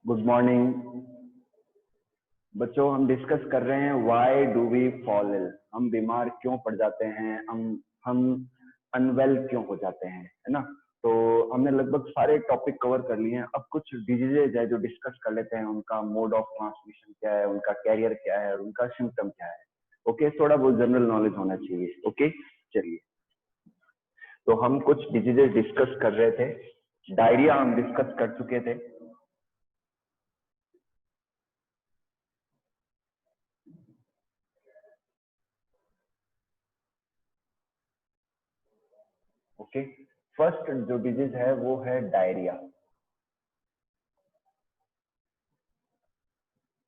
Good morning बच्चों। हम discuss कर रहे हैं why do we fall ill. हम बीमार क्यों पड़ जाते हैं, हम अनवेल क्यों हो जाते हैं, है ना। तो हमने लगभग सारे टॉपिक कवर कर लिए हैं। अब कुछ डिजीजेज है जो डिस्कस कर लेते हैं, उनका मोड ऑफ ट्रांसमिशन क्या है, उनका कैरियर क्या है और उनका सिम्टम क्या है। ओके, थोड़ा बहुत जनरल नॉलेज होना चाहिए। ओके, चलिए। तो हम कुछ डिजीजेज डिस्कस कर रहे थे। डायरिया हम डिस्कस कर चुके थे। ओके, फर्स्ट जो डिजीज है वो है डायरिया।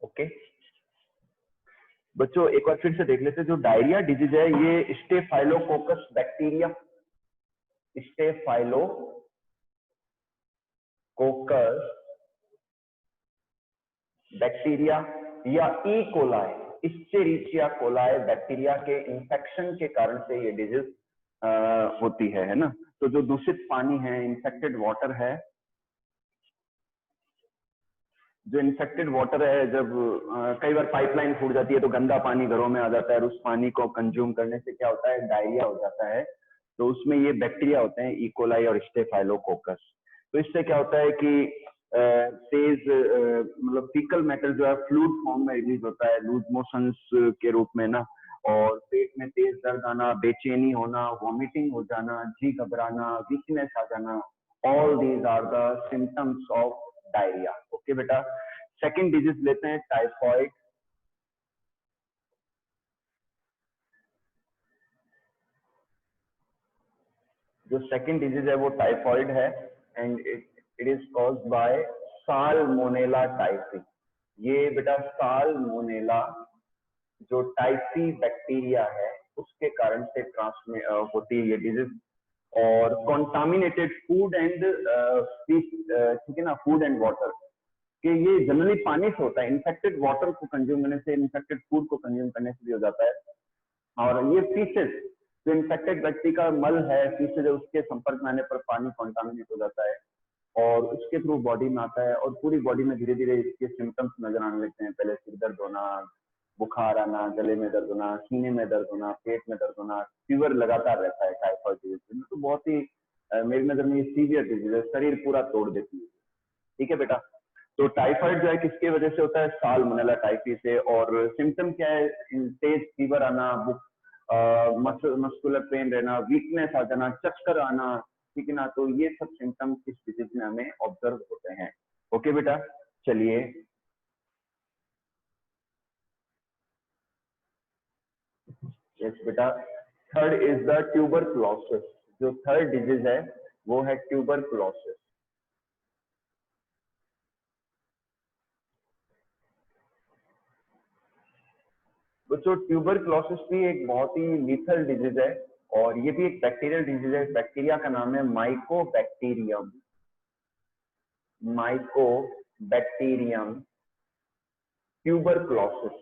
ओके बच्चों, एक बार फिर से देख लेते हैं। जो डायरिया डिजीज है ये स्टेफाइलोकोकस बैक्टीरिया, स्टेफाइलोकोकस बैक्टीरिया या ई कोलाई, इस्चेरिचिया कोलाई बैक्टीरिया के इंफेक्शन के कारण से ये डिजीज होती है ना। तो जो दूषित पानी है, इन्फेक्टेड वाटर है, जो इन्फेक्टेड वाटर है, जब कई बार पाइपलाइन फूट जाती है तो गंदा पानी घरों में आ जाता है और उस पानी को कंज्यूम करने से क्या होता है, डायरिया हो जाता है। तो उसमें ये बैक्टीरिया होते हैं, इकोलाई और स्टेफाइलोकोकस। तो इससे क्या होता है कि तेज मतलब फीकल मैटर जो है फ्लूइड फॉर्म में रिलीज होता है, लूज मोशंस के रूप में ना। और पेट में तेज दर्द आना, बेचैनी होना, वॉमिटिंग हो जाना, जी घबराना, वीकनेस आ जाना, all these are the symptoms of diarrhoea. Okay बेटा, सेकंड डिजीज लेते हैं टाइफॉइड। जो सेकंड डिजीज है वो टाइफॉइड है and it is caused by salmonella typhi. ये बेटा साल्मोनेला जो टाइफी बैक्टीरिया है उसके कारण से ट्रांसमिट होती है ये डिजीज। और कॉन्टामिनेटेड फूड एंड ठीक है ना, फूड एंड वाटर कि ये जनरली पानी से होता है। इन्फेक्टेड वाटर को कंज्यूम करने से, इन्फेक्टेड फूड को कंज्यूम करने से भी हो जाता है। और ये फीसेस, जो इन्फेक्टेड व्यक्ति का मल है, फीसेस, उसके संपर्क में आने पर पानी कॉन्टामिनेट हो जाता है और उसके थ्रू बॉडी में आता है और पूरी बॉडी में धीरे धीरे इसके सिम्टम्स नजर आने लगते हैं। पहले सिर दर्द होना, बुखार आना, गले में दर्द होना, सीने में दर्द होना, पेट में दर्द होना, फीवर लगातार रहता है टाइफॉइड डिजीज में। तो बहुत ही मेरी नजर में ये सीवियर डिजीज है, शरीर पूरा तोड़ देती है। ठीक है बेटा। तो टाइफाइड जो है किसके वजह से होता है, साल्मोनेला टाइफी से। और सिम्टम क्या है, तेज फीवर आना, मस्कुलर पेन रहना, वीकनेस आ जाना, चक्कर आना, ठीक है ना। तो ये सब सिम्टम इस डिजीज में हमें ऑब्जर्व होते हैं। ओके बेटा, चलिए। यस बेटा, थर्ड इज द ट्यूबरकुलोसिस। जो थर्ड डिजीज है वो है ट्यूबरकुलोसिस। बच्चों, ट्यूबरकुलोसिस भी एक बहुत ही लीथल डिजीज है और ये भी एक बैक्टीरियल डिजीज है। बैक्टीरिया का नाम है Mycobacterium, Mycobacterium tuberculosis,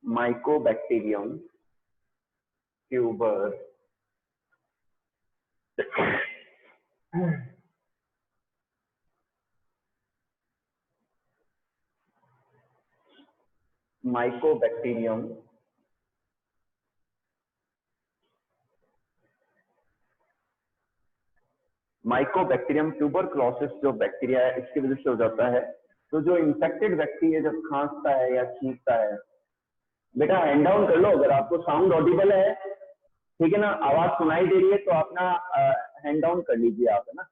Mycobacterium tuber Mycobacterium Mycobacterium tuberculosis जो बैक्टीरिया है इसकी वजह से हो जाता है। तो जो इन्फेक्टेड व्यक्ति है जब खांसता है या छींकता है, बेटा हैंड डाउन कर लो अगर आपको साउंड ऑडिबल है, ठीक है ना, आवाज सुनाई दे रही है तो अपना हैंड डाउन कर लीजिए आप, है ना।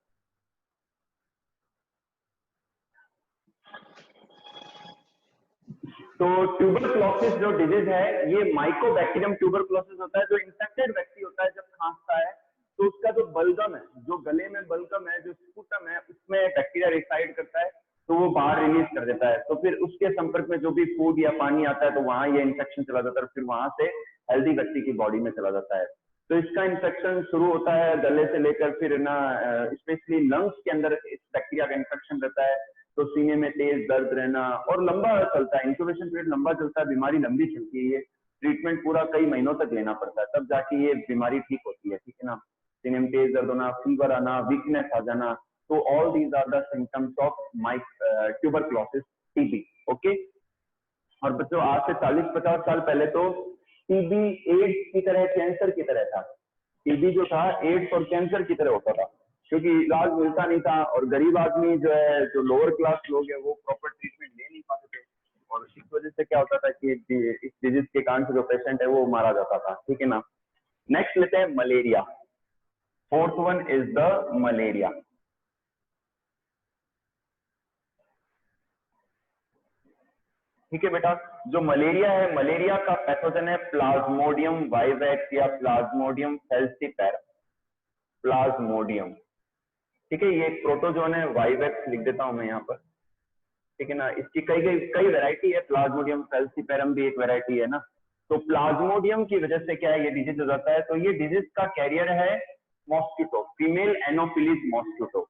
तो ट्यूबरकुलोसिस जो डिजीज है ये माइकोबैक्टीरियम ट्यूबरकुलोसिस होता है। जो इन्फेक्टेड व्यक्ति होता है जब खांसता है तो उसका जो बलगम है, जो गले में बलगम है, जो स्पूटम है, उसमें बैक्टीरिया रिसाइड करता है तो वो बाहर रिलीज कर देता है। तो फिर उसके संपर्क में जो भी फूड या पानी आता है तो वहां ये इन्फेक्शन चला जाता है और फिर वहां से हेल्दी व्यक्ति की बॉडी में चला जाता है। तो इसका इन्फेक्शन शुरू होता है गले से लेकर फिर ना, स्पेशली लंग्स के अंदर इस बैक्टीरिया का इन्फेक्शन रहता है। तो सीने में तेज दर्द रहना और लंबा चलता है, इंक्यूबेशन पीरियड लंबा चलता है, बीमारी लंबी चलती है। ये ट्रीटमेंट पूरा कई महीनों तक लेना पड़ता है तब जाके ये बीमारी ठीक होती है, ठीक है ना। सीने में तेज दर्द होना, फीवर आना, वीकनेस आ जाना, तो all these are the symptoms of tuberculosis TB. Okay, और बच्चों आज से 40-50 साल पहले तो टीबी एड्स की तरह, कैंसर की तरह था। टीबी जो था एड्स और कैंसर की तरह होता था, क्योंकि इलाज मिलता नहीं था और गरीब आदमी जो है, जो लोअर क्लास लोग है, वो प्रॉपर ट्रीटमेंट ले नहीं पाते थे, और इस वजह से क्या होता था कि इस डिजीज के कारण से जो पेशेंट है वो मारा जाता था। ठीक है ना। नेक्स्ट लेते हैं malaria. Fourth one is the malaria. ठीक है बेटा, जो मलेरिया है, मलेरिया का पैथोजन है प्लाज्मोडियम वाइवेक्स या प्लाज्मोडियम फेल्सीपैरम। प्लाज्मोडियम, ठीक है, ये एक प्रोटोजोन है, वाइवेक्स लिख देता हूं मैं यहाँ पर। ठीक है ना, इसकी कई कई कई वैरायटी है, प्लाज्मोडियम फेल्सीपैरम भी एक वैरायटी है ना। तो प्लाज्मोडियम की वजह से क्या है, ये डिजीज हो जाता है। तो ये डिजीज का कैरियर है मॉस्किटो, फीमेल एनोफिलीज मॉस्किटो।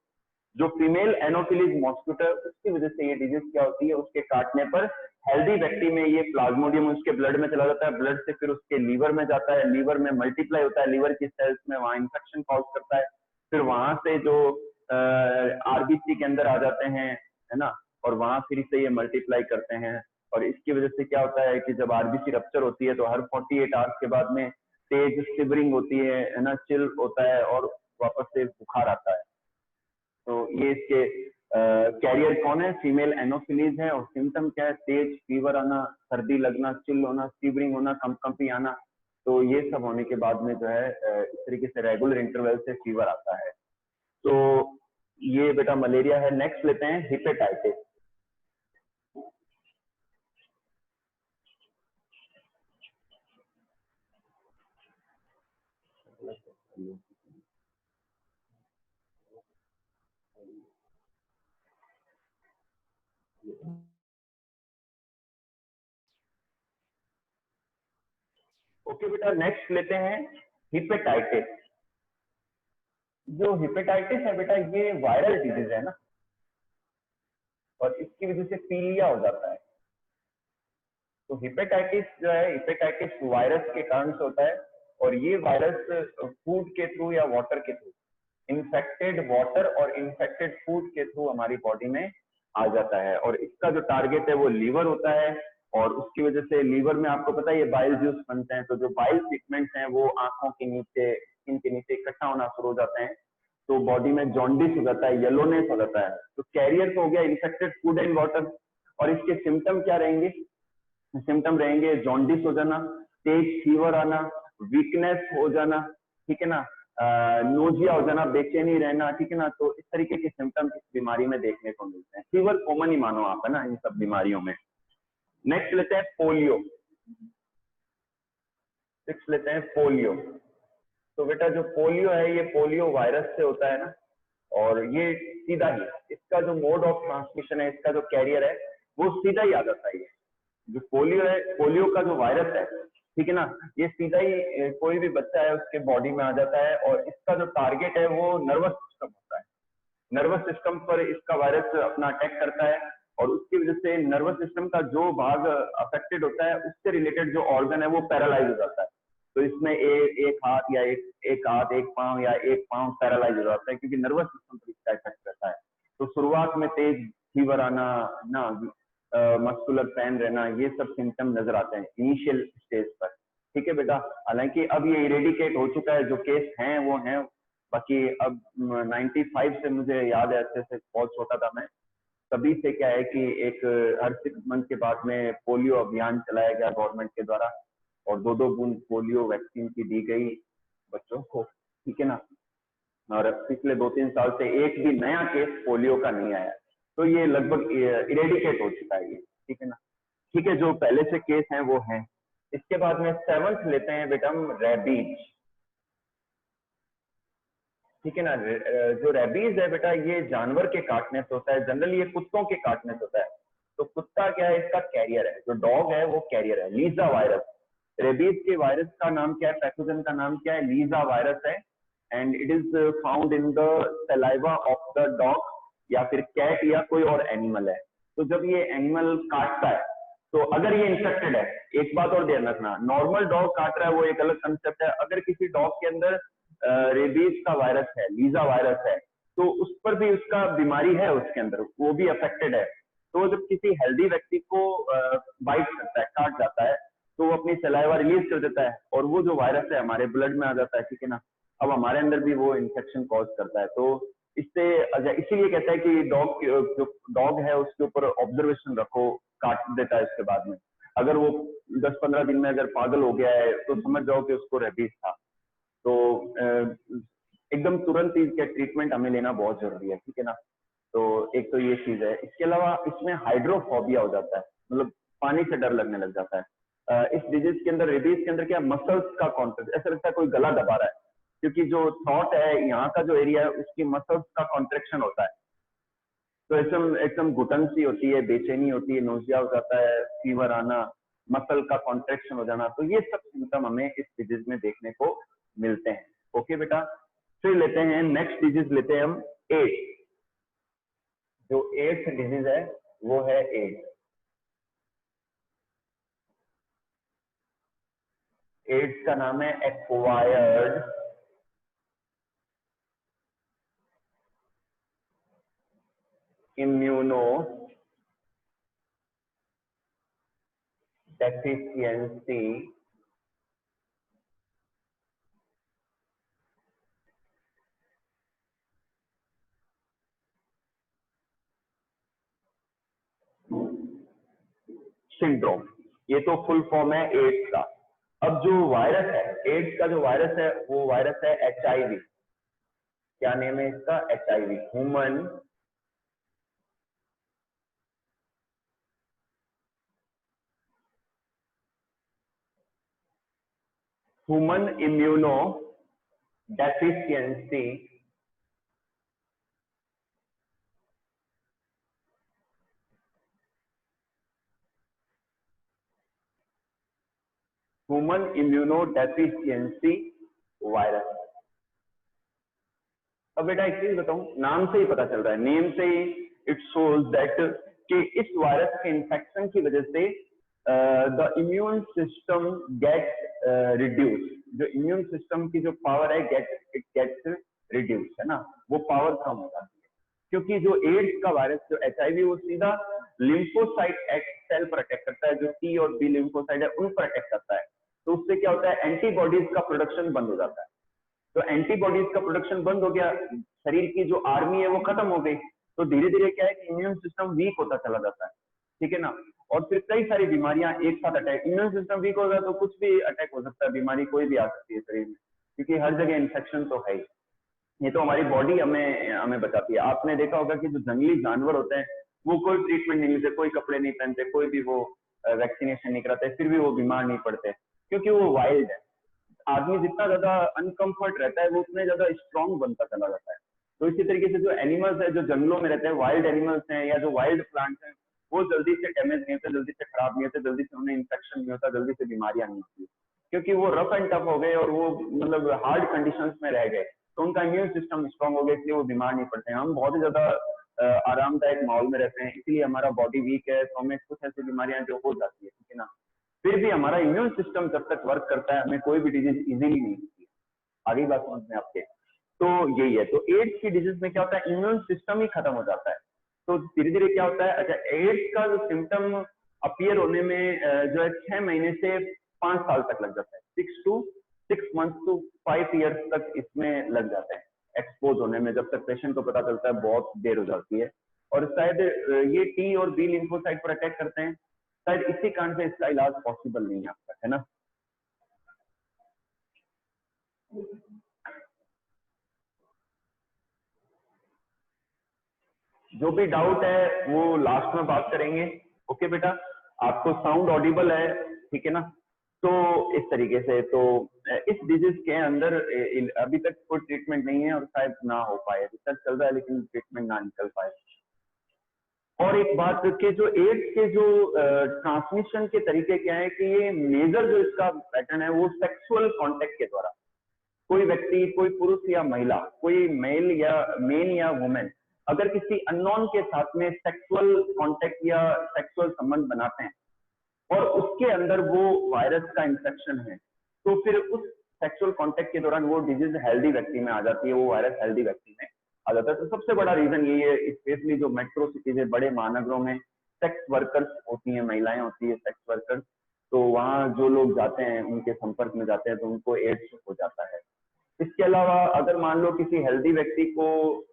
जो फीमेल एनोफिलीज मॉस्किटो है, उसकी वजह से ये डिजीज क्या होती है, उसके काटने पर हेल्दी व्यक्ति में ये प्लाज्मोडियम उसके ब्लड में चला जाता है, ब्लड से फिर उसके लीवर में जाता है, लीवर में मल्टीप्लाई होता है, लीवर की सेल्स में, वहां इंफेक्शन कॉज करता है, फिर वहां से जो आरबीसी के अंदर आ जाते हैं, है ना, और वहां फिर से ये मल्टीप्लाई करते हैं। और इसकी वजह से क्या होता है कि जब आरबीसी रप्चर होती है तो हर 48 आवर्स के बाद में तेज शिवरिंग होती है ना, चिल होता है और वापस से बुखार आता है। तो ये इसके कैरियर कौन है, फीमेल एनोफिलीज है। और सिम्टम क्या है, तेज फीवर आना, सर्दी लगना, चिल होना, शिवरिंग होना, कंपी आना। तो ये सब होने के बाद में जो है इस तरीके से रेगुलर इंटरवल से फीवर आता है। तो ये बेटा मलेरिया है। नेक्स्ट लेते हैं हिपेटाइटिस। ओके बेटा, नेक्स्ट लेते हैं हिपेटाइटिस। जो हिपेटाइटिस है बेटा, ये वायरल डिजीज है ना, और इसकी वजह से पीलिया हो जाता है। तो हिपेटाइटिस जो है, हिपेटाइटिस वायरस के कारण से होता है, और ये वायरस फूड के थ्रू या वाटर के थ्रू, इन्फेक्टेड वाटर और इन्फेक्टेड फूड के थ्रू हमारी बॉडी में आ जाता है। और इसका जो टारगेट है वो लीवर होता है, और उसकी वजह से लीवर में आपको पता है ये बाइल जूस बनते हैं, तो जो बाइल पिगमेंट्स हैं वो आंखों के नीचे, स्किन के नीचे इकट्ठा होना शुरू हो जाते हैं, तो बॉडी में जॉन्डिस हो जाता है, येलोनेस हो जाता है। तो कैरियर तो हो गया इन्फेक्टेड फूड एंड वाटर। और इसके सिम्टम क्या रहेंगे, सिम्टम रहेंगे जॉन्डिस हो जाना, तेज फीवर आना, वीकनेस हो जाना, ठीक है ना, नोजिया हो जाना, बेचैनी रहना, ठीक है ना। तो इस तरीके के सिम्टम इस बीमारी में देखने को मिलते हैं। फीवर कॉमन ही मानो आप, है ना, इन सब बीमारियों में। नेक्स्ट लेते हैं पोलियो। नेक्स्ट लेते हैं पोलियो। तो बेटा जो पोलियो है, ये पोलियो वायरस से होता है ना, और ये सीधा ही, इसका जो मोड ऑफ ट्रांसमिशन है, इसका जो कैरियर है वो सीधा ही आ जाता है। जो पोलियो है, पोलियो का जो वायरस है, ठीक है ना, ये सीधा ही कोई भी बच्चा है उसके बॉडी में आ जाता है, और इसका जो टारगेट है वो नर्वस सिस्टम होता है। नर्वस सिस्टम पर इसका वायरस अपना अटैक करता है, और उसकी वजह से नर्वस सिस्टम का जो भाग अफेक्टेड होता है, उससे रिलेटेड जो ऑर्गन है वो पैरालाइज हो जाता है। तो इसमें एक हाथ या एक हाथ, एक पांव या एक पांव पैरालाइज हो जाता है, क्योंकि नर्वस सिस्टम पर इसका इफेक्ट करता है। तो शुरुआत में तेज फीवर आना ना, मस्कुलर पेन रहना, ये सब सिम्टम नजर आते हैं इनिशियल स्टेज पर। ठीक है बेटा, हालांकि अब ये इरेडिकेट हो चुका है, जो केस हैं वो हैं। बाकी अब 95 से मुझे याद है, अच्छे से, बहुत छोटा था मैं तभी से, क्या है कि एक हर 6 मंथ के बाद में पोलियो अभियान चलाया गया गवर्नमेंट के द्वारा, और 2-2 बूंद पोलियो वैक्सीन की दी गई बच्चों को, ठीक है ना। और पिछले 2-3 साल से एक भी नया केस पोलियो का नहीं आया, तो ये लगभग इरेडिकेट हो चुका है ये, ठीक है ना। ठीक है, जो पहले से केस हैं वो हैं। इसके बाद में 7th लेते हैं बेटा हम, रेबीज। ठीक है ना, जो रेबीज है बेटा, ये जानवर के काटने से होता है, जनरली ये कुत्तों के काटने से होता है। तो कुत्ता क्या है, इसका कैरियर है, जो डॉग है वो कैरियर है, लीजा वायरस। रेबीज के वायरस का नाम क्या है, पैथोजन का नाम क्या है, लीजा वायरस है, and it is found in the saliva of the dog या फिर कैट या कोई और एनिमल है। तो जब ये एनिमल काटता है, तो अगर ये इंफेक्टेड है, एक बात और ध्यान रखना, नॉर्मल डॉग काट रहा है वो एक अलग कंसेप्ट है, अगर किसी डॉग के अंदर रेबीज का वायरस है, लीजा वायरस है, तो उस पर भी उसका बीमारी है, उसके अंदर वो भी अफेक्टेड है। तो जब किसी हेल्दी व्यक्ति को बाइट करता है, काट जाता है, तो वो अपनी सलाइवा रिलीज कर देता है और वो जो वायरस है हमारे ब्लड में आ जाता है, ठीक है ना। अब हमारे अंदर भी वो इन्फेक्शन कॉज करता है। तो इससे इसीलिए कहता है कि जो डॉग है उसके ऊपर ऑब्जर्वेशन रखो, काट देता है उसके बाद में। अगर वो 10-15 दिन में अगर पागल हो गया है तो समझ जाओ कि उसको रेबीज था। तो एकदम तुरंत इसका ट्रीटमेंट हमें लेना बहुत जरूरी है, ठीक है ना। तो एक तो ये चीज है। इसके अलावा इसमें हाइड्रोफोबिया हो जाता है, मतलब पानी से डर लगने लग जाता है। इस डिजीज के अंदर, रेबीज के अंदर क्या मसल्स का कॉन्ट्रैक्ट, ऐसा लगता है कोई गला दबा रहा है, क्योंकि जो थॉट है यहाँ का जो एरिया है उसकी मसल्स का कॉन्ट्रेक्शन होता है। तो एकदम एकदम घुटन सी होती है, बेचैनी होती है, नोजिया हो जाता है, फीवर आना, मसल का कॉन्ट्रेक्शन हो जाना। तो ये सब सिम्टम हमें इस डिजीज में देखने को मिलते हैं। ओके बेटा, फिर लेते हैं नेक्स्ट डिजीज, लेते हैं हम एड्स। जो एड्स डिजीज है वो है एड्स। एड्स का नाम है एक्वायर्ड इम्यूनो डेफिशिएंसी सिंड्रोम। ये तो फुल फॉर्म है एड्स का। अब जो वायरस है, एड्स का जो वायरस है वो वायरस है HIV। क्या नेम है इसका? HIV, human immuno deficiency human immuno deficiency virus. अब बेटा एक चीज बताऊं, नाम से ही पता चल रहा है, नेम से ही इट शोज दैट कि इस वायरस के इन्फेक्शन की वजह से the immune system get reduce. जो इम्यून सिस्टम की जो पावर है इट गेट्स रिड्यूस, है ना, वो पावर कम हो जाती है। क्योंकि जो एड्स का वायरस, जो HIV, वो सीधा लिम्फोसाइट सेल पर अटैक करता है, जो T और B लिम्फोसाइट है उन पर अटैक करता है। तो उससे क्या होता है, एंटीबॉडीज का प्रोडक्शन बंद हो जाता है। तो एंटीबॉडीज का प्रोडक्शन बंद हो गया, शरीर की जो आर्मी है वो खत्म हो गई। तो धीरे धीरे क्या है कि इम्यून सिस्टम वीक होता चला जाता है, ठीक है ना। और फिर कई सारी बीमारियां एक साथ अटैक, इम्यून सिस्टम वीक होगा तो कुछ भी अटैक हो सकता है, बीमारी कोई भी आ सकती है शरीर में, क्योंकि हर जगह इन्फेक्शन तो है ही। ये तो हमारी बॉडी हमें हमें बताती है। आपने देखा होगा कि जो जंगली जानवर होते हैं वो कोई ट्रीटमेंट नहीं लेते, कोई कपड़े नहीं पहनते, कोई भी वो वैक्सीनेशन नहीं कराते, फिर भी वो बीमार नहीं पड़ते, क्योंकि वो वाइल्ड है। आदमी जितना ज्यादा अनकंफर्ट रहता है वो उतने ज्यादा स्ट्रांग बनता चला जाता है। तो इसी तरीके से जो एनिमल्स है, जो जंगलों में रहते हैं, वाइल्ड एनिमल्स हैं या जो वाइल्ड प्लांट्स हैं, वो जल्दी से डैमेज नहीं होते, जल्दी से खराब नहीं होते, जल्दी से उन्हें इन्फेक्शन नहीं होता, जल्दी से बीमारियां नहीं होती, क्योंकि वो रफ एंड टफ हो गए और वो मतलब हार्ड कंडीशंस में रह गए। तो उनका इम्यून सिस्टम स्ट्रांग हो गया, इसलिए वो बीमार नहीं पड़ते हैं। हम बहुत ही ज्यादा आरामदायक माहौल में रहते हैं, इसलिए हमारा बॉडी वीक है, तो हमें कुछ ऐसी बीमारियां जो हो जाती है, ठीक है ना। फिर भी हमारा इम्यून सिस्टम जब तक वर्क करता है हमें कोई भी डिजीज इजीली नहीं होती है। आगे बात समझ में आपके। तो यही है। तो एड्स की डिजीज में क्या होता है, इम्यून सिस्टम ही खत्म हो जाता है। तो धीरे धीरे क्या होता है, अच्छा, एड्स का जो सिम्टम अपीयर होने में जो है 6 महीने से 5 साल तक लग जाता है। 6 months to 5 years तक इसमें लग जाते हैं एक्सपोज होने में। जब तक पेशेंट को पता चलता है बहुत देर हो जाती है। और शायद ये T और B लिम्फोसाइट पर अटैक करते हैं, शायद इसी कारण से इसका इलाज पॉसिबल नहीं है आपका, है ना। जो भी डाउट है वो लास्ट में बात करेंगे। ओके बेटा, आपको साउंड ऑडिबल है, ठीक है ना। तो इस तरीके से तो इस डिजीज के अंदर अभी तक कोई ट्रीटमेंट नहीं है और शायद ना हो पाए, रिसर्च चल रहा है लेकिन ट्रीटमेंट ना निकल पाए। और एक बात कि जो एड्स के जो ट्रांसमिशन के तरीके क्या है कि ये मेजर जो इसका पैटर्न है वो सेक्सुअल कांटेक्ट के द्वारा। कोई व्यक्ति, कोई पुरुष या महिला, कोई मेल या वुमेन अगर किसी अननोन के साथ में सेक्सुअल कांटेक्ट या सेक्सुअल संबंध बनाते हैं और उसके अंदर वो वायरस का इंफेक्शन है, तो फिर उस सेक्सुअल कांटेक्ट के दौरान वो डिजीज हेल्दी व्यक्ति में आ जाती है, वो वायरस हेल्दी व्यक्ति में आ जाता है। तो सबसे बड़ा रीजन यही है, स्पेशली जो मेट्रो सिटीज है, बड़े महानगरों में सेक्स वर्कर्स होती हैं, महिलाएं होती है सेक्स वर्कर्स, तो वहाँ जो लोग जाते हैं उनके संपर्क में जाते हैं तो उनको एड्स हो जाता है। इसके अलावा अगर मान लो किसी हेल्दी व्यक्ति को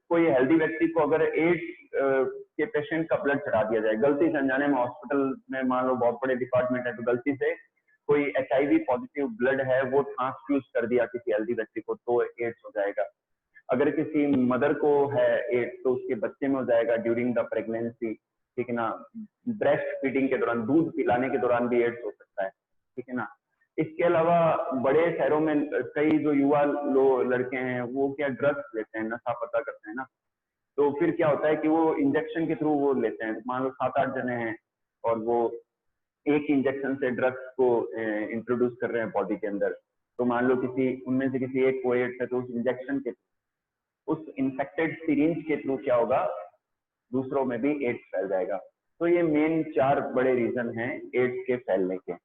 कोई हेल्दी व्यक्ति को अगर एड्स के पेशेंट का ब्लड चढ़ा दिया जाए गलती से अनजाने में, हॉस्पिटल में मान लो बहुत बड़े डिपार्टमेंट है तो गलती से कोई HIV पॉजिटिव ब्लड है वो ट्रांसफ्यूज कर दिया किसी हेल्दी व्यक्ति को, तो एड्स हो जाएगा। अगर किसी मदर को है एड्स तो उसके बच्चे में हो जाएगा ड्यूरिंग द प्रेगनेंसी, ठीक है ना। ब्रेस्ट फीडिंग के दौरान, दूध पिलाने के दौरान भी एड्स हो सकता है, ठीक है ना। इसके अलावा बड़े शहरों में कई जो युवा लड़के हैं वो क्या ड्रग्स लेते हैं, नशा पता करते हैं ना, तो फिर क्या होता है कि वो इंजेक्शन के थ्रू वो लेते हैं। मान लो 7-8 जने हैं और वो एक इंजेक्शन से ड्रग्स को इंट्रोड्यूस कर रहे हैं बॉडी के अंदर, तो मान लो किसी उनमें से किसी एक को एड्स है तो उस इंजेक्शन के, उस इन्फेक्टेड सिरिंज के थ्रू क्या होगा, दूसरों में भी एड्स फैल जाएगा। तो ये मेन 4 बड़े रीजन हैं एड्स के फैलने के,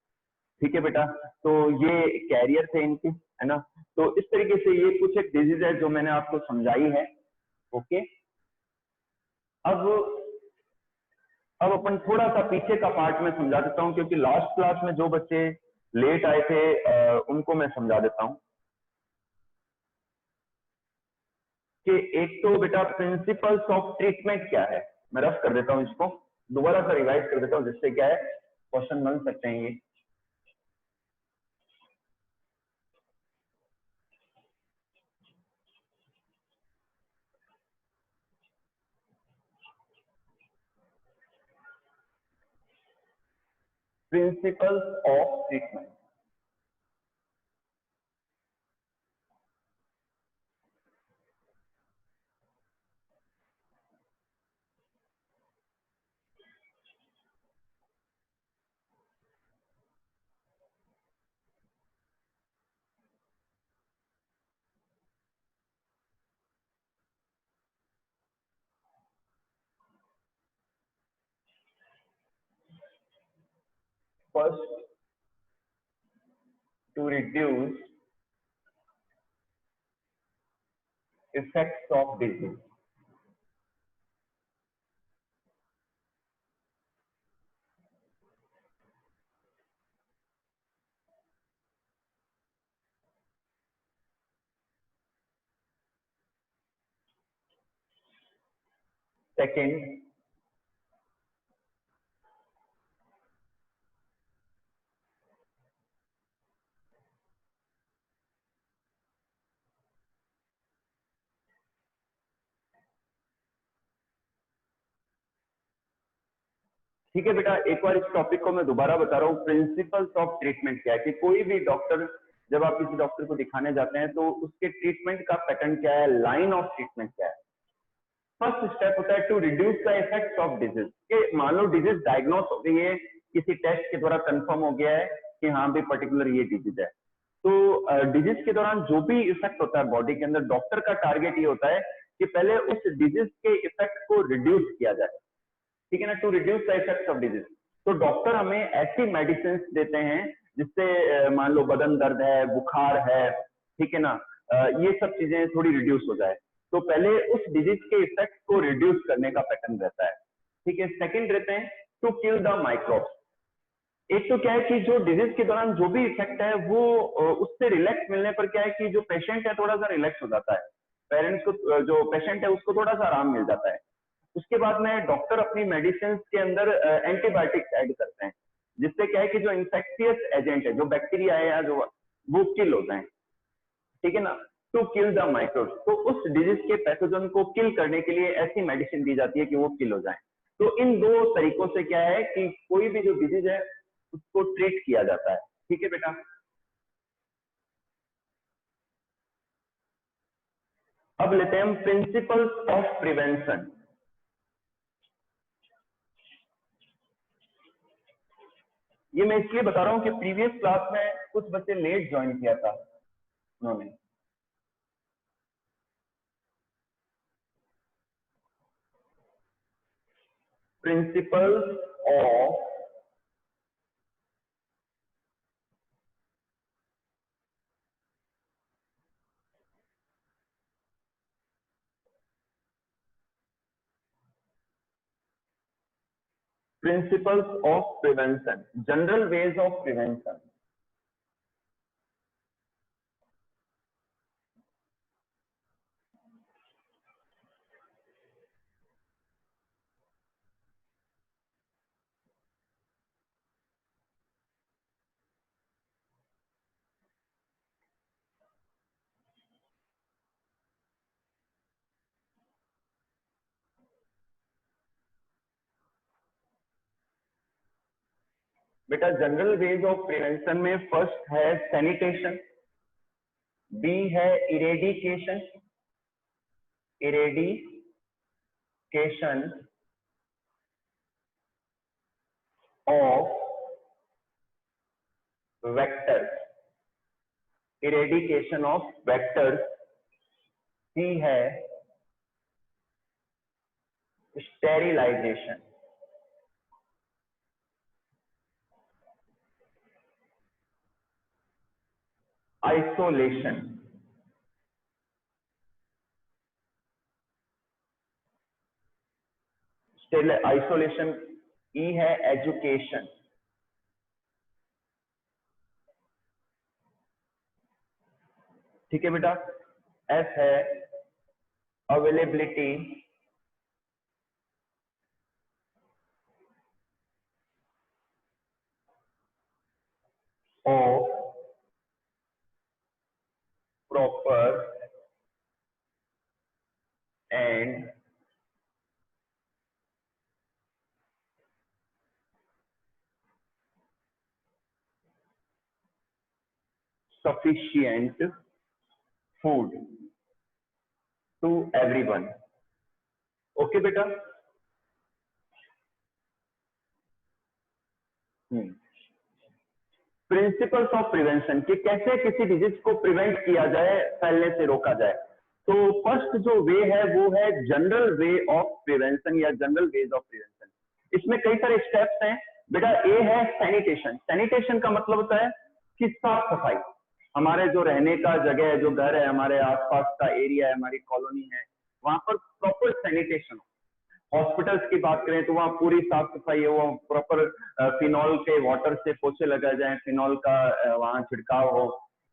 ठीक है बेटा। तो ये कैरियर थे इनके, है ना। तो इस तरीके से ये कुछ एक डिजीज है जो मैंने आपको समझाई है। ओके, अब अपन थोड़ा सा पीछे का पार्ट में समझा देता हूँ, क्योंकि लास्ट क्लास में जो बच्चे लेट आए थे उनको मैं समझा देता हूँ कि एक तो बेटा प्रिंसिपल्स ऑफ ट्रीटमेंट क्या है। मैं रफ कर देता हूँ इसको, दोबारा सा रिवाइज कर देता हूँ जिससे क्या है क्वेश्चन बन सकते हैं ये। Principles of treatment, first to reduce effects of disease. Second, ठीक है बेटा, एक बार इस टॉपिक को मैं दोबारा बता रहा हूँ। प्रिंसिपल्स ऑफ ट्रीटमेंट क्या है कि कोई भी डॉक्टर, जब आप किसी डॉक्टर को दिखाने जाते हैं तो उसके ट्रीटमेंट का पैटर्न क्या है, लाइन ऑफ ट्रीटमेंट क्या है। फर्स्ट स्टेप होता है to reduce the effects of disease, कि मान लो डिजीज डायग्नोस हो गई है, किसी टेस्ट के द्वारा कंफर्म हो गया है कि हाँ भी पर्टिकुलर ये डिजीज है, तो डिजीज के दौरान जो भी इफेक्ट होता है बॉडी के अंदर, डॉक्टर का टारगेट ये होता है कि पहले उस डिजीज के इफेक्ट को रिड्यूस किया जाए, ठीक है ना, to reduce the effects of disease. तो डॉक्टर हमें ऐसी मेडिसिन देते हैं जिससे मान लो बदन दर्द है, बुखार है, ठीक है ना, ये सब चीजें थोड़ी रिड्यूस हो जाए। तो पहले उस डिजीज के इफेक्ट को रिड्यूस करने का पैटर्न रहता है, ठीक है। सेकंड रहते हैं टू किल द माइक्रोब्स। एक तो क्या है कि जो डिजीज के दौरान जो भी इफेक्ट है वो उससे रिलैक्स मिलने पर क्या है कि जो पेशेंट है थोड़ा सा रिलैक्स हो जाता है, पेरेंट्स को, जो पेशेंट है उसको थोड़ा सा आराम मिल जाता है। उसके बाद में डॉक्टर अपनी मेडिसिन के अंदर एंटीबायोटिक्स ऐड करते हैं, जिससे क्या है कि जो इंफेक्शियस एजेंट है, जो बैक्टीरिया है या जो वो किल होता है, ठीक है ना, टू किल द माइक्रोब्स। तो उस डिजीज के पैथोजन को किल करने के लिए ऐसी मेडिसिन दी जाती है कि वो किल हो जाए। तो इन दो तरीकों से क्या है कि कोई भी जो डिजीज है उसको ट्रीट किया जाता है, ठीक है बेटा। अब लेते हैं हम प्रिंसिपल्स ऑफ प्रिवेंशन। ये मैं इसलिए बता रहा हूं कि प्रीवियस क्लास में कुछ बच्चे लेट ज्वाइन किया था उन्होंने। Principles of principles of prevention, general ways of prevention. बेटा जनरल वेज ऑफ प्रिवेंशन में फर्स्ट है सैनिटेशन, बी है eradication, eradication of vectors, eradication of vectors, C है स्टेरिलाइजेशन। Isolation, isolation. ई है एजुकेशन, ठीक है बेटा। एस है availability of proper and sufficient food to everyone। Okay बेटा। प्रिंसिपल्स ऑफ प्रिवेंशन कि कैसे किसी डिजीज को प्रिवेंट किया जाए, फैलने से रोका जाए। तो फर्स्ट जो वे है वो है जनरल वे ऑफ प्रिवेंशन या जनरल वेज ऑफ प्रिवेंशन। इसमें कई सारे स्टेप्स हैं बेटा। ए है सैनिटेशन। सैनिटेशन का मतलब होता है कि साफ सफाई, हमारे जो रहने का जगह है, जो घर है, हमारे आसपास का एरिया है, हमारी कॉलोनी है, वहां पर प्रॉपर सैनिटेशन हो। हॉस्पिटल्स की बात करें तो वहाँ पूरी साफ सफाई है, वो प्रॉपर फिनॉल के वाटर से पोछे लगाए जाए, फिनॉल का वहाँ छिड़काव हो,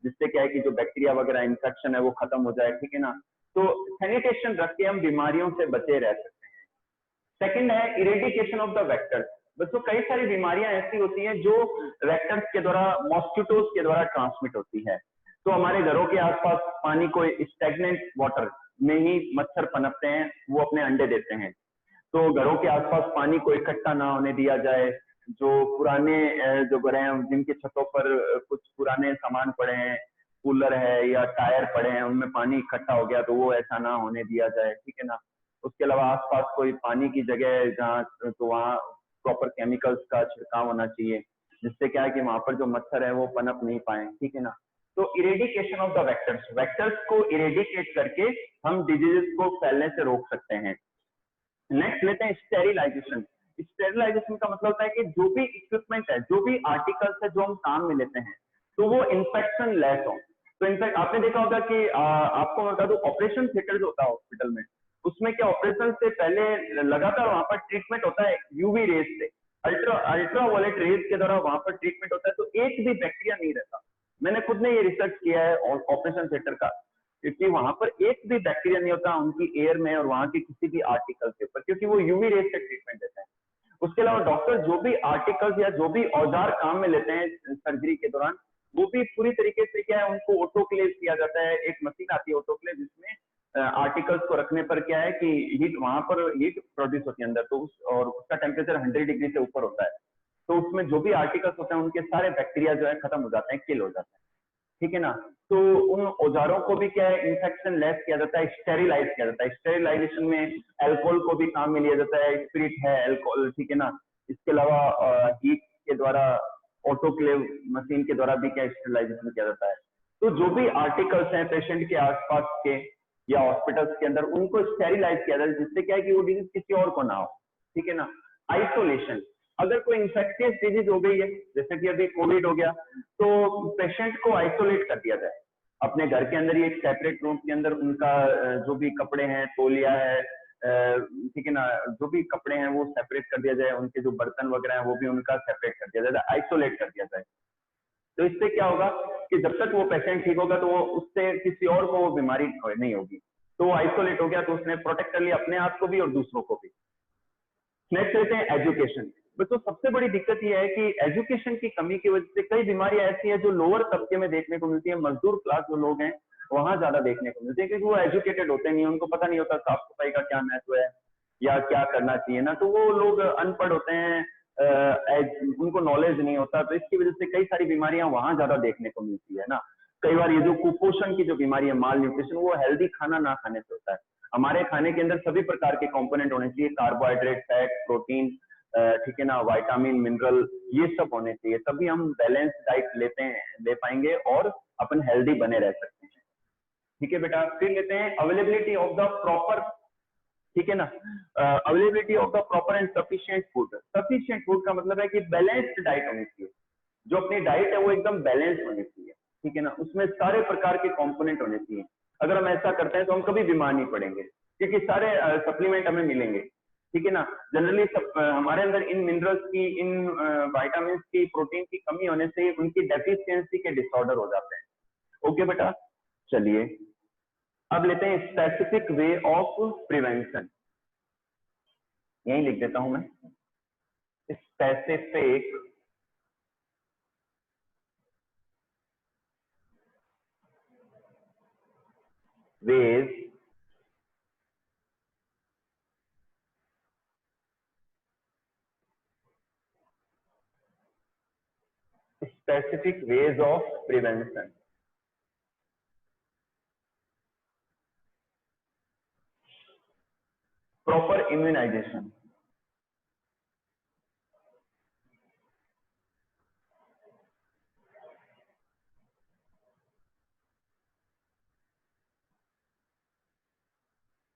जिससे क्या है कि जो बैक्टीरिया वगैरह इन्फेक्शन है वो खत्म हो जाए, ठीक है ना। तो सैनिटेशन रख के हम बीमारियों से बचे रह सकते हैं। सेकंड है इरेडिकेशन ऑफ द वेक्टर्स। बच्चों कई सारी बीमारियां ऐसी होती हैं जो वेक्टर्स के द्वारा, मॉस्किटोज के द्वारा ट्रांसमिट होती है। तो हमारे घरों के आसपास पानी को स्टेगनेंट वाटर में ही मच्छर पनपते हैं, वो अपने अंडे देते हैं। तो घरों के आसपास पानी को इकट्ठा ना होने दिया जाए। जो पुराने जो घर हैं जिनकी छतों पर कुछ पुराने सामान पड़े हैं, कूलर है या टायर पड़े हैं, उनमें पानी इकट्ठा हो गया तो वो ऐसा ना होने दिया जाए, ठीक है ना। उसके अलावा आसपास कोई पानी की जगह है जहाँ, तो वहाँ प्रॉपर केमिकल्स का छिड़काव होना चाहिए, जिससे क्या है कि वहां पर जो मच्छर है वो पनप नहीं पाए, ठीक है ना। तो eradication of the vectors, vectors को इरेडिकेट करके हम डिजीजेस को फैलने से रोक सकते हैं। नेक्स्ट लेते हैं स्टेरिलाइजेशन। स्टेरिलाइजेशन का मतलब होता है कि जो भी इक्विपमेंट है, जो भी आर्टिकल्स है जो हम काम में लेते हैं, तो वो इन्फेक्शन लेस हो। तो इनफैक्ट आपने देखा होगा कि आपको मैं बता दूं, ऑपरेशन थिएटर जो होता है हॉस्पिटल में, उसमें क्या ऑपरेशन से पहले लगातार वहां पर ट्रीटमेंट होता है यूवी रेज से, अल्ट्रावायलेट रेज के द्वारा वहां पर ट्रीटमेंट होता है, तो एक भी बैक्टीरिया नहीं रहता। मैंने खुद ने ये रिसर्च किया है ऑपरेशन थिएटर का, क्योंकि वहां पर एक भी बैक्टीरिया नहीं होता उनकी एयर में और वहां के किसी भी आर्टिकल के ऊपर, क्योंकि वो यूवी रेज से ट्रीटमेंट देते हैं। उसके अलावा डॉक्टर जो भी आर्टिकल्स या जो भी औजार काम में लेते हैं सर्जरी के दौरान, वो भी पूरी तरीके से क्या है, उनको ऑटोक्लेव किया जाता है। एक मशीन आती है ऑटोक्लेव, जिसमें आर्टिकल्स को रखने पर क्या है कि हीट, वहां पर हीट प्रोड्यूस होती है अंदर, तो और उसका टेम्परेचर 100 डिग्री से ऊपर होता है। तो उसमें जो भी आर्टिकल्स होते हैं उनके सारे बैक्टीरिया जो है खत्म हो जाते हैं, किल हो जाते हैं, ठीक है ना। तो उन औजारों को भी क्या है, इन्फेक्शन लेस किया जाता है, स्टेरिलाइज किया जाता है। स्टेरिलाइजेशन में अल्कोहल को भी काम में लिया जाता है, स्पिरिट है, अल्कोहल, ठीक है ना। इसके अलावा हीट के द्वारा, ऑटोक्लेव मशीन के द्वारा भी क्या स्टेरिलाइजेशन किया जाता है। तो जो भी आर्टिकल्स हैं पेशेंट के आसपास के या हॉस्पिटल्स के अंदर, उनको स्टेरिलाइज किया जाता है, जिससे क्या है कि वो डिजीज किसी और को ना हो, ठीक है ना। आइसोलेशन, अगर कोई इंफेक्टियस डिजीज हो गई है, जैसे कि अभी कोविड हो गया, तो पेशेंट को आइसोलेट कर दिया जाए अपने घर के अंदर ही, एक सेपरेट रूम के अंदर उनका जो भी कपड़े हैं, तौलिया है, ठीक है ना, जो भी कपड़े हैं वो सेपरेट कर दिया जाए, उनके जो बर्तन वगैरह हैं वो भी उनका सेपरेट कर दिया जाए, आइसोलेट कर दिया जाए। तो इससे क्या होगा कि जब तक वो पेशेंट ठीक होगा तो वो उससे किसी और को वो बीमारी नहीं होगी। तो वो आइसोलेट हो गया तो उसने प्रोटेक्ट कर लिया अपने आप को भी और दूसरों को भी। नेक्स्ट लेते हैं एजुकेशन। बच्चों सबसे बड़ी दिक्कत यह है कि एजुकेशन की कमी की वजह से कई बीमारियां ऐसी हैं जो लोअर तबके में देखने को मिलती है, मजदूर क्लास जो लोग हैं वहां ज्यादा देखने को मिलती है, क्योंकि वो एजुकेटेड होते नहीं, उनको पता नहीं होता साफ सफाई का क्या महत्व है या क्या करना चाहिए ना, तो वो लोग अनपढ़ होते हैं, उनको नॉलेज नहीं होता, तो इसकी वजह से कई सारी बीमारियां वहां ज्यादा देखने को मिलती है ना। कई बार ये जो कुपोषण की जो बीमारी है, माल न्यूट्रिशन, वो हेल्दी खाना ना खाने से होता है। हमारे खाने के अंदर सभी प्रकार के कंपोनेंट होने चाहिए, कार्बोहाइड्रेट, फैट, प्रोटीन, ठीक है ना, विटामिन, मिनरल, ये सब होने चाहिए, तभी हम बैलेंस डाइट ले पाएंगे और अपन हेल्दी बने रह सकते हैं। ठीक है बेटा, फिर लेते हैं अवेलेबिलिटी ऑफ द प्रॉपर, ठीक है ना, availability of the proper and sufficient food. Sufficient food का मतलब है कि बैलेंस्ड डाइट होनी चाहिए, जो अपनी डाइट है वो एकदम बैलेंस होनी चाहिए, ठीक है ना, उसमें सारे प्रकार के कंपोनेंट होने चाहिए। अगर हम ऐसा करते हैं तो हम कभी बीमार नहीं पड़ेंगे, क्योंकि सारे सप्लीमेंट हमें मिलेंगे, ठीक है ना। जनरली हमारे अंदर इन मिनरल्स की, इन विटामिन की, प्रोटीन की कमी होने से उनकी डेफिशिएंसी के डिसऑर्डर हो जाते हैं। ओके बेटा, चलिए अब लेते हैं स्पेसिफिक वे ऑफ प्रिवेंशन। यही लिख देता हूं मैं, specific ways of prevention। proper immunization,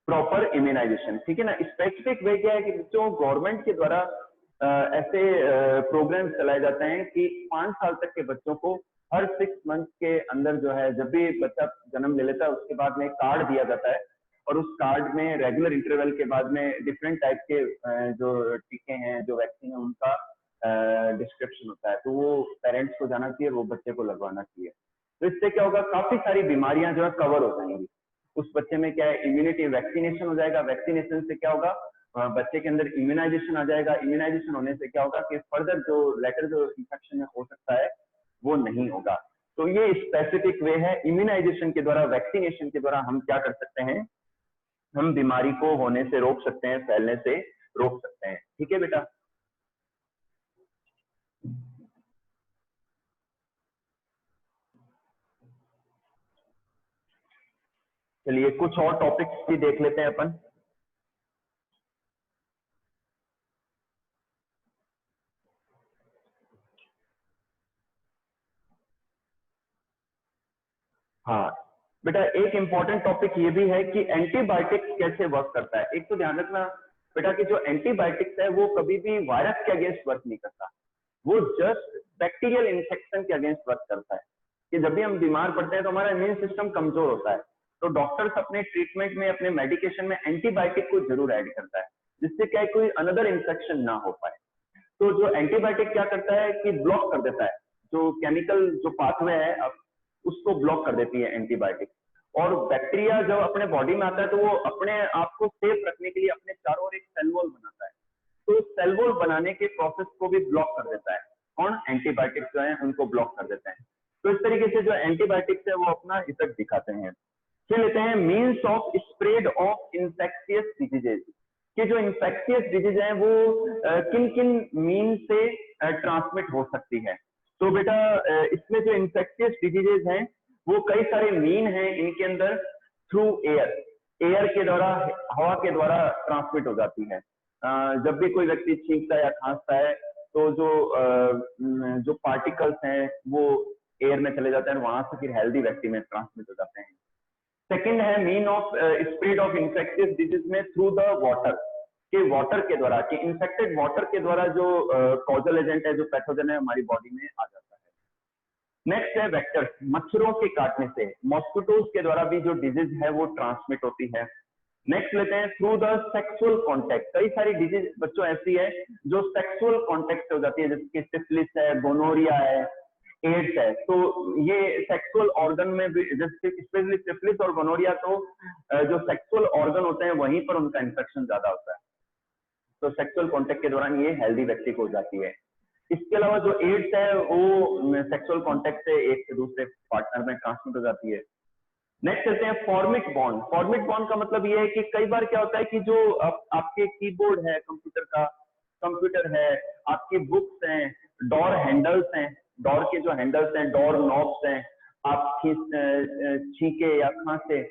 proper immunization, ठीक है ना। स्पेसिफिक वे क्या है कि बच्चों गवर्नमेंट के द्वारा ऐसे प्रोग्राम चलाए जाते हैं कि 5 साल तक के बच्चों को हर 6 मंथ के अंदर जो है, जब भी बच्चा जन्म ले लेता है उसके बाद में कार्ड दिया जाता है, और उस कार्ड में रेगुलर इंटरवल के बाद में डिफरेंट टाइप के जो टीके हैं, जो वैक्सीन है, उनका डिस्क्रिप्शन होता है, तो वो पेरेंट्स को जाना चाहिए, वो बच्चे को लगवाना चाहिए। तो इससे क्या होगा, काफी सारी बीमारियां जो है कवर हो जाएंगी। उस बच्चे में क्या है, इम्यूनिटी, वैक्सीनेशन हो जाएगा, वैक्सीनेशन से क्या होगा, बच्चे के अंदर इम्यूनाइजेशन आ जाएगा, इम्यूनाइजेशन होने से क्या होगा कि फर्दर जो लेटर जो इंफेक्शन हो सकता है वो नहीं होगा। तो ये स्पेसिफिक वे है, इम्यूनाइजेशन के द्वारा, वैक्सीनेशन के द्वारा हम क्या कर सकते हैं, हम बीमारी को होने से रोक सकते हैं, फैलने से रोक सकते हैं। ठीक है बेटा, चलिए कुछ और टॉपिक्स भी देख लेते हैं अपन। हाँ बेटा, एक इंपॉर्टेंट टॉपिक ये भी है कि एंटीबायोटिक्स कैसे वर्क करता है। एक तो ध्यान रखना बेटा कि जो एंटीबायोटिक्स है वो कभी भी वायरस के अगेंस्ट वर्क नहीं करता, वो जस्ट बैक्टीरियल इन्फेक्शन के अगेंस्ट वर्क करता है। कि जब भी हम बीमार पड़ते हैं तो हमारा इम्यून सिस्टम कमजोर होता है, तो डॉक्टर्स अपने ट्रीटमेंट में, अपने मेडिकेशन में एंटीबायोटिक को जरूर ऐड करता है, जिससे क्या है, कोई अनदर इन्फेक्शन ना हो पाए। तो जो एंटीबायोटिक क्या करता है कि ब्लॉक कर देता है, जो केमिकल जो पाथवे है उसको ब्लॉक कर देती है एंटीबायोटिक। और बैक्टीरिया जब अपने बॉडी में आता है तो वो अपने आप को सेफ रखने के लिए अपने चारों ओर एक सेल वॉल बनाता है, तो सेल वॉल बनाने के प्रोसेस को भी ब्लॉक कर देता है। कौन, एंटीबायोटिक्स जो है उनको ब्लॉक कर देते हैं। तो इस तरीके से जो एंटीबायोटिक्स है वो अपना इफेक्ट दिखाते हैं। फिर लेते हैं means of spread of infectious diseases, कि जो इंफेक्शियस डिजीज है वो किन किन मीन से ट्रांसमिट हो सकती है। तो बेटा इसमें जो इंफेक्शियस डिजीजेज हैं वो कई सारे मीन हैं इनके अंदर। थ्रू एयर, एयर के द्वारा, हवा के द्वारा ट्रांसमिट हो जाती है। जब भी कोई व्यक्ति छींकता है या खांसता है तो जो पार्टिकल्स हैं वो एयर में चले जाते हैं, वहां से फिर हेल्दी व्यक्ति में ट्रांसमिट हो जाते हैं। सेकंड है mean of spread of infectious disease में थ्रू द वाटर, के वाटर के द्वारा, कि इंफेक्टेड वाटर के द्वारा जो कॉजल एजेंट है, जो पैथोजन है, हमारी बॉडी में आ जाता है। नेक्स्ट है वेक्टर्स, मच्छरों के काटने से, मॉस्किटोज के द्वारा भी जो डिजीज है वो ट्रांसमिट होती है। नेक्स्ट लेते हैं थ्रू द सेक्सुअल कॉन्टेक्ट। कई सारी डिजीज बच्चों ऐसी है जो सेक्सुअल कॉन्टेक्ट से हो जाती है, जैसे कि सिफिलिस है, गोनोरिया है, एड्स है। तो ये सेक्सुअल ऑर्गन में भी, जैसे स्पेशली सिफिलिस और गोनोरिया, तो जो सेक्सुअल ऑर्गन होते हैं वहीं पर उनका इंफेक्शन ज्यादा होता है। तो सेक्सुअल कॉन्टेक्ट के दौरान ये हेल्दी व्यक्ति को हो जाती है। इसके अलावा जो एड्स है वो सेक्सुअल कॉन्टेक्ट से एक से दूसरे पार्टनर में ट्रांसमिट हो जाती है। नेक्स्ट करते हैं फॉर्मिक बॉन्ड। फॉर्मिक बॉन्ड का मतलब ये है कि कई बार क्या होता है कि जो आपके कीबोर्ड है कंप्यूटर का, कंप्यूटर है, आपकी बुक्स हैं, डोर हैंडल्स हैं, डोर के जो हैंडल्स हैं, डोर नॉब्स हैं, आप छींके या खांसे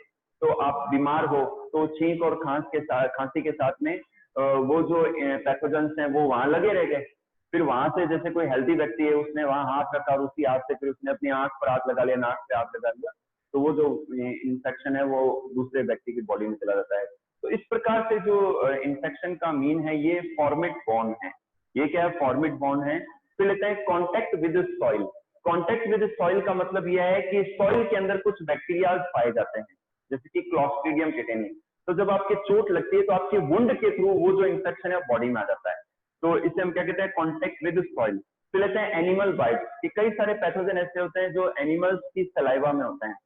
तो आप बीमार हो, तो छींक और खांसी के साथ में वो जो पैथोजेंस हैं वो वहां लगे रह गए। फिर वहां से जैसे कोई हेल्दी व्यक्ति है, उसने वहां हाथ रखा और उसी हाथ से फिर उसने अपनी आंख पर हाथ लगा लिया, नाक पे हाथ लगा लिया, तो वो जो इंफेक्शन है वो दूसरे व्यक्ति की बॉडी में चला जाता है। तो इस प्रकार से जो इंफेक्शन का मीन है ये फॉर्मिट बॉर्न है। ये क्या है? फॉर्मिट बॉर्न है। फिर लेते हैं contact with soil. Contact with soil का मतलब यह है कि सॉइल के अंदर कुछ बैक्टीरिया पाए जाते हैं, जैसे कि क्लॉस्ट्रीडियम टेटेनी। तो जब आपके चोट लगती है तो आपके वुंड के थ्रू वो जो इंफेक्शन है बॉडी में आ जाता है, तो इसे हम क्या कहते हैं? Contact with soil. फिर लेते हैं एनिमल बाइट, कि कई सारे पैथोजन ऐसे होते हैं जो एनिमल्स की सलाइवा में होते हैं,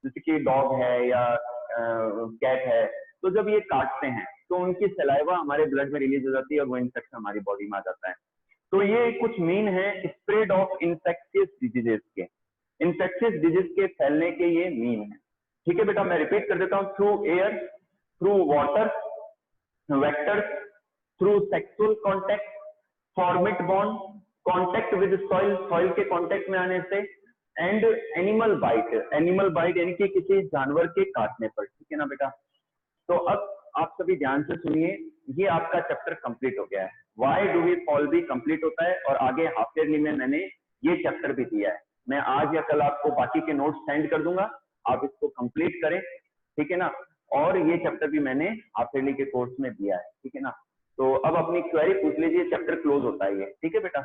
जैसे कि डॉग है या कैट है। तो जब ये काटते हैं तो उनकी सलाइवा हमारे ब्लड में रिलीज हो जाती है और वो इंफेक्शन हमारी बॉडी में आ जाता है। तो ये कुछ मीन है स्प्रेड ऑफ इंफेक्शियस डिजीजेस के, इंफेक्शियस डिजीज के फैलने के ये मीन है। ठीक है बेटा, मैं रिपीट कर देता हूँ। Through air, through water, vectors, through sexual contact, fomite बॉन्ड, कॉन्टेक्ट विद सॉइल, सॉइल के कॉन्टेक्ट में आने से, and animal bite. Animal bite यानी कि किसी जानवर के काटने पर। ठीक है ना बेटा? तो अब आप सभी ध्यान से सुनिए, ये आपका चैप्टर कंप्लीट हो गया है। व्हाई डू वी फॉल भी कंप्लीट होता है, और आगे हाफ ईयरली में मैंने ये चैप्टर भी दिया है। मैं आज या कल आपको बाकी के नोट्स सेंड कर दूंगा, आप इसको कंप्लीट करें। ठीक है ना? और ये चैप्टर भी मैंने हाफ ईयरली के कोर्स में दिया है। ठीक है ना? तो अब अपनी क्वेरी पूछ लीजिए, चैप्टर क्लोज होता है ये। ठीक है बेटा?